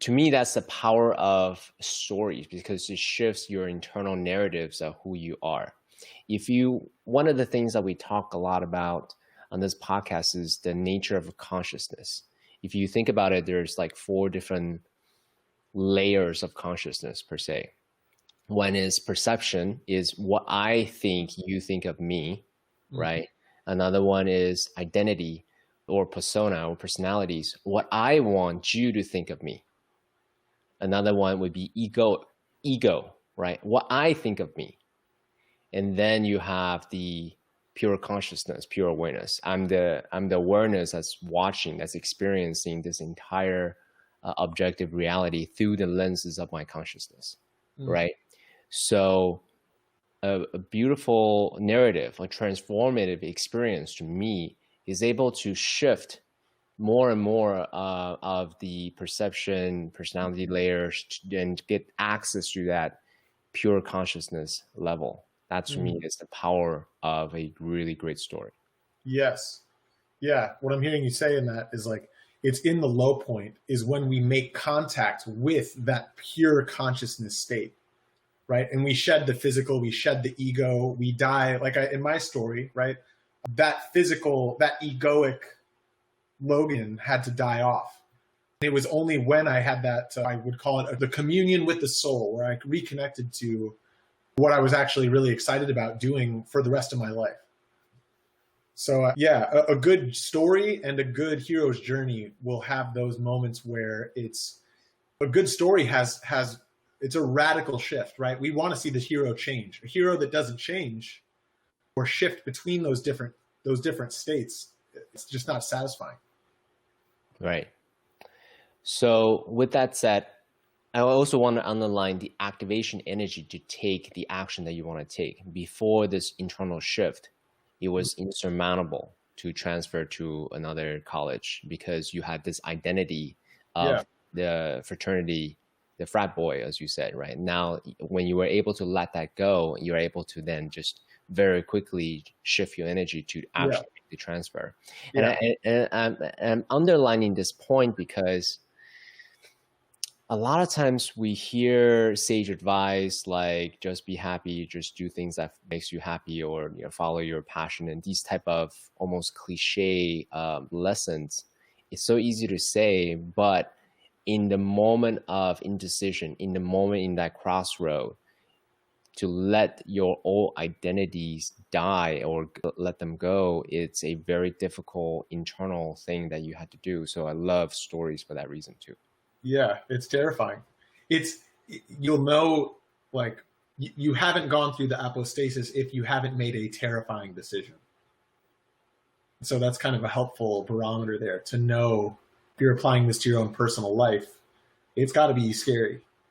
To me, that's the power of stories because it shifts your internal narratives of who you are. One of the things that we talk a lot about on this podcast is the nature of consciousness. If you think about it, there's like four different layers of consciousness per se. One is perception, is what I think you think of me, right? Another one is identity or persona or personalities, what I want you to think of me. Another one would be ego, right? What I think of me. And then you have the pure consciousness, pure awareness. I'm the awareness that's watching, that's experiencing this entire objective reality through the lenses of my consciousness, right? So a beautiful narrative, a transformative experience to me is able to shift more and more of the perception, personality layers and get access to that pure consciousness level. That to me is the power of a really great story. Yes. Yeah. What I'm hearing you say in that is like, it's in the low point is when we make contact with that pure consciousness state, right? And we shed the physical, we shed the ego, we die. Like in my story, right? That physical, that egoic Logan had to die off. It was only when I had that, I would call it the communion with the soul, where I reconnected to what I was actually really excited about doing for the rest of my life. So a good story and a good hero's journey will have those moments where it's a good story it's a radical shift, right? We want to see the hero change. A hero that doesn't change or shift between those different states, it's just not satisfying. Right. So with that said, I also want to underline the activation energy to take the action that you want to take. Before this internal shift, it was insurmountable to transfer to another college because you had this identity of the fraternity, the frat boy, as you said, right? Now, when you were able to let that go, you're able to then just very quickly shift your energy to actually make the transfer. And I'm underlining this point because a lot of times we hear sage advice like just be happy, just do things that makes you happy, or follow your passion, and these type of almost cliche lessons. It's so easy to say, but in the moment of indecision, in the moment in that crossroad, to let your old identities die or let them go, it's a very difficult internal thing that you had to do. So I love stories for that reason too. Yeah, it's terrifying. You'll know, like, you haven't gone through the apostasis if you haven't made a terrifying decision. So that's kind of a helpful barometer there to know if you're applying this to your own personal life. It's got to be scary.